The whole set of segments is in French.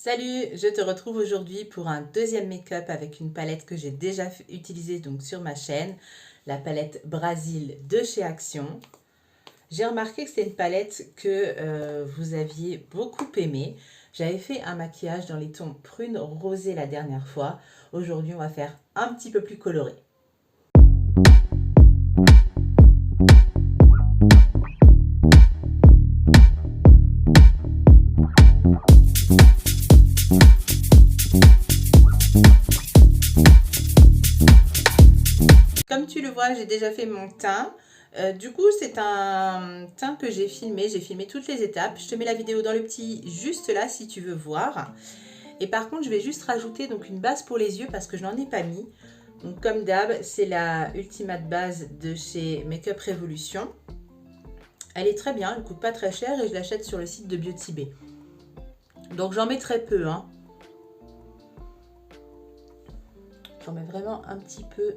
Salut, je te retrouve aujourd'hui pour un deuxième make-up avec une palette que j'ai déjà utilisée donc sur ma chaîne, la palette Brasil de chez Action. J'ai remarqué que c'était une palette que vous aviez beaucoup aimée. J'avais fait un maquillage dans les tons prune rosé la dernière fois. Aujourd'hui, on va faire un petit peu plus coloré. Comme tu le vois, j'ai déjà fait mon teint. Du coup, c'est un teint que j'ai filmé. J'ai filmé toutes les étapes. Je te mets la vidéo dans le petit juste là si tu veux voir. Et par contre, je vais juste rajouter donc une base pour les yeux parce que je n'en ai pas mis. Donc comme d'hab, c'est la Ultimate Base de chez Make-up Revolution. Elle est très bien, elle ne coûte pas très cher et je l'achète sur le site de Beauty Bay. Donc j'en mets très peu. J'en mets vraiment un petit peu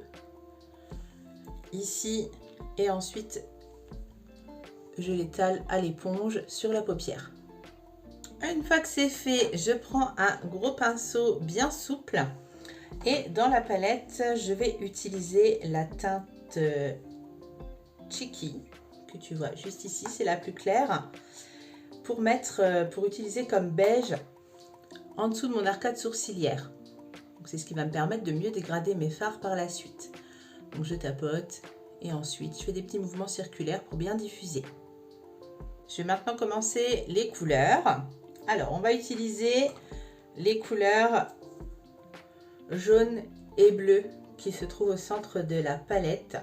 ici et ensuite je l'étale à l'éponge sur la paupière. Une fois que c'est fait, je prends un gros pinceau bien souple et dans la palette, je vais utiliser la teinte Cheeky que tu vois juste ici, c'est la plus claire pour utiliser comme beige en dessous de mon arcade sourcilière. C'est ce qui va me permettre de mieux dégrader mes fards par la suite. Donc je tapote et ensuite je fais des petits mouvements circulaires pour bien diffuser. Je vais maintenant commencer les couleurs. Alors on va utiliser les couleurs jaune et bleu qui se trouvent au centre de la palette.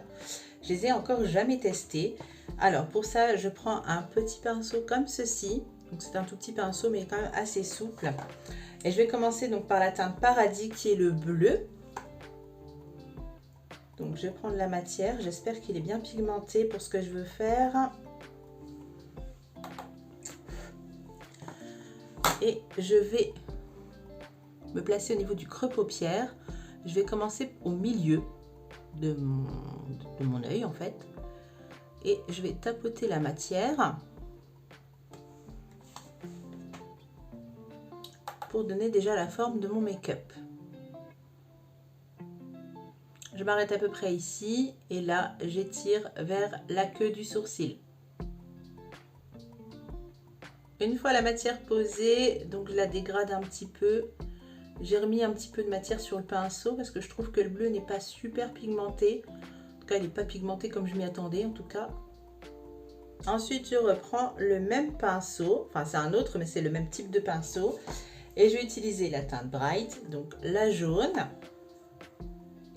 Je les ai encore jamais testées. Alors pour ça je prends un petit pinceau comme ceci. Donc c'est un tout petit pinceau mais quand même assez souple. Et je vais commencer donc par la teinte Paradis qui est le bleu. Donc je vais prendre la matière, j'espère qu'il est bien pigmenté pour ce que je veux faire. Et je vais me placer au niveau du creux paupière. Je vais commencer au milieu de mon œil en fait. Et je vais tapoter la matière pour donner déjà la forme de mon make-up. Je m'arrête à peu près ici et là j'étire vers la queue du sourcil. Une fois la matière posée, donc je la dégrade un petit peu. J'ai remis un petit peu de matière sur le pinceau parce que je trouve que le bleu n'est pas super pigmenté. En tout cas, il n'est pas pigmenté comme je m'y attendais en tout cas. Ensuite, je reprends le même pinceau. Enfin, c'est un autre, mais c'est le même type de pinceau. Et je vais utiliser la teinte Bright, donc la jaune.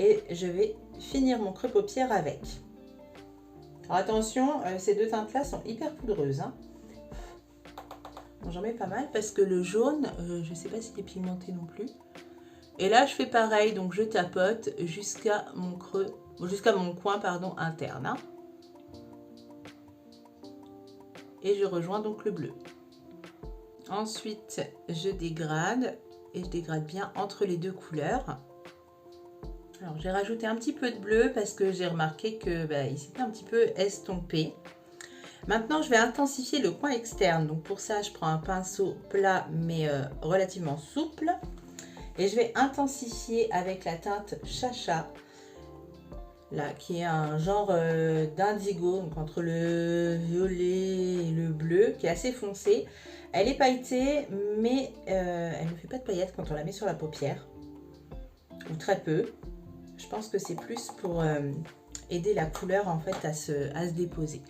Et je vais finir mon creux paupière avec. Alors attention, ces deux teintes-là sont hyper poudreuses. J'en mets pas mal parce que le jaune, je ne sais pas s'il est pigmenté non plus. Et là, je fais pareil, donc je tapote jusqu'à mon creux, jusqu'à mon coin pardon, interne. Et je rejoins donc le bleu. Ensuite, je dégrade et je dégrade bien entre les deux couleurs. Alors, j'ai rajouté un petit peu de bleu parce que j'ai remarqué que il s'était un petit peu estompé. Maintenant, je vais intensifier le coin externe. Donc, pour ça, je prends un pinceau plat mais relativement souple. Et je vais intensifier avec la teinte Chacha, là, qui est un genre d'indigo, donc entre le violet et le bleu, qui est assez foncé. Elle est pailletée, mais elle ne fait pas de paillettes quand on la met sur la paupière, ou très peu. Je pense que c'est plus pour aider la couleur en fait à se déposer.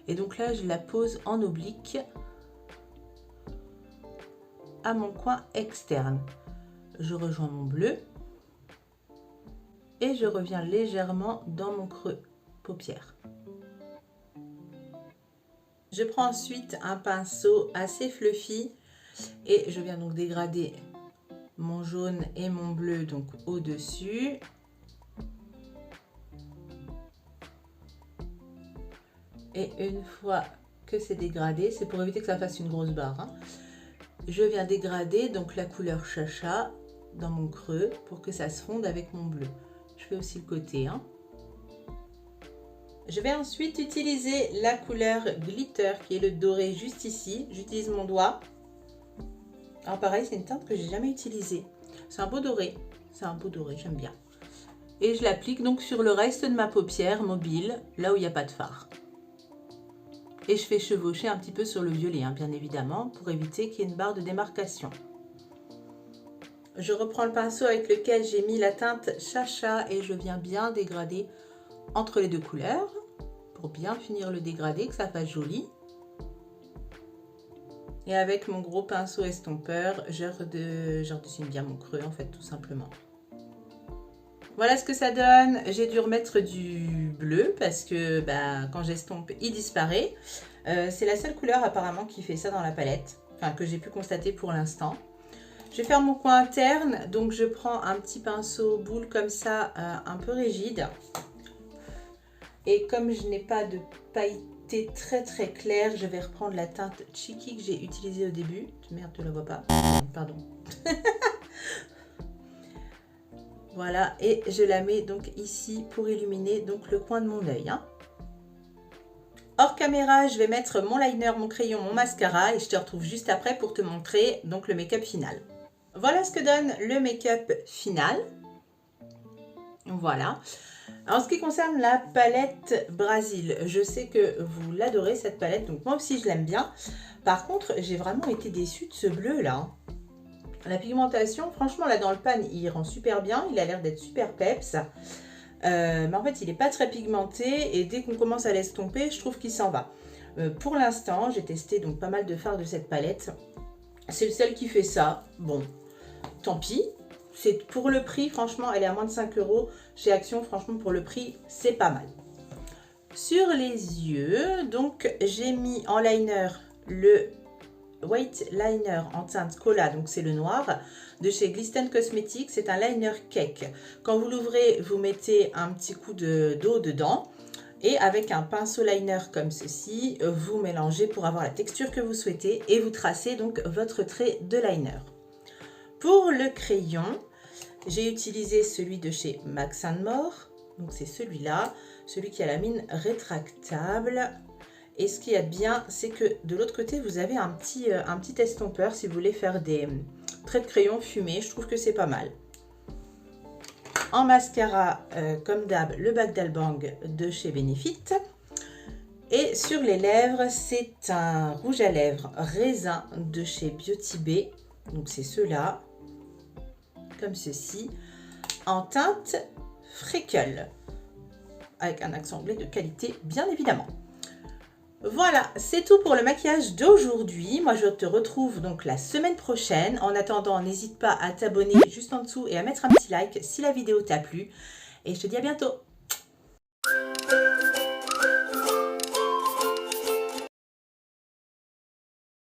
Et donc là, je la pose en oblique à mon coin externe. Je rejoins mon bleu et je reviens légèrement dans mon creux paupière. Je prends ensuite un pinceau assez fluffy et je viens donc dégrader mon jaune et mon bleu donc au-dessus. Et une fois que c'est dégradé, c'est pour éviter que ça fasse une grosse barre, je viens dégrader donc la couleur Chacha dans mon creux pour que ça se fonde avec mon bleu. Je fais aussi le côté. Je vais ensuite utiliser la couleur Glitter qui est le doré juste ici. J'utilise mon doigt Alors pareil, c'est une teinte que j'ai jamais utilisée. C'est un beau doré. C'est un beau doré, j'aime bien. Et je l'applique donc sur le reste de ma paupière mobile, là où il n'y a pas de fard. Et je fais chevaucher un petit peu sur le violet, hein, bien évidemment, pour éviter qu'il y ait une barre de démarcation. Je reprends le pinceau avec lequel j'ai mis la teinte Chacha et je viens bien dégrader entre les deux couleurs pour bien finir le dégradé, que ça fasse joli. Et avec mon gros pinceau estompeur, je redessine bien mon creux en fait, tout simplement. Voilà ce que ça donne. J'ai dû remettre du bleu parce que quand j'estompe, il disparaît. C'est la seule couleur apparemment qui fait ça dans la palette, enfin que j'ai pu constater pour l'instant. Je vais faire mon coin interne, donc je prends un petit pinceau boule comme ça, un peu rigide. Et comme je n'ai pas de pailleté très claire, je vais reprendre la teinte Cheeky que j'ai utilisée au début. Merde, tu la vois pas. Pardon. Voilà, et je la mets donc ici pour illuminer donc le coin de mon œil. Hein. Hors caméra, je vais mettre mon liner, mon crayon, mon mascara et je te retrouve juste après pour te montrer donc le make-up final. Voilà ce que donne le make-up final. Voilà. En ce qui concerne la palette Brésil, je sais que vous l'adorez cette palette, donc moi aussi je l'aime bien. Par contre, j'ai vraiment été déçue de ce bleu là. La pigmentation, franchement, là dans le pan, il rend super bien. Il a l'air d'être super peps. Mais en fait, il n'est pas très pigmenté. Et dès qu'on commence à l'estomper, je trouve qu'il s'en va. Pour l'instant, j'ai testé donc pas mal de fards de cette palette. C'est le seul qui fait ça. Bon, tant pis. C'est pour le prix, franchement, elle est à moins de 5 €. Chez Action, franchement, pour le prix, c'est pas mal. Sur les yeux, donc, j'ai mis en liner le White Liner en teinte Cola, donc c'est le noir, de chez Glisten Cosmetics. C'est un liner cake. Quand vous l'ouvrez, vous mettez un petit coup d'eau dedans. Et avec un pinceau liner comme ceci, vous mélangez pour avoir la texture que vous souhaitez. Et vous tracez donc votre trait de liner. Pour le crayon, j'ai utilisé celui de chez Max & More. Donc c'est celui-là, celui qui a la mine rétractable. Et ce qu'il y a de bien, c'est que de l'autre côté, vous avez un petit estompeur si vous voulez faire des traits de crayon fumés. Je trouve que c'est pas mal. En mascara, comme d'hab, le Bac d'Albang de chez Benefit. Et sur les lèvres, c'est un rouge à lèvres raisin de chez Beauty Bay. Donc c'est ceux-là, comme ceci, en teinte Freckle, avec un accent anglais de qualité, bien évidemment. Voilà, c'est tout pour le maquillage d'aujourd'hui. Moi, je te retrouve donc la semaine prochaine. En attendant, n'hésite pas à t'abonner juste en dessous et à mettre un petit like si la vidéo t'a plu. Et je te dis à bientôt.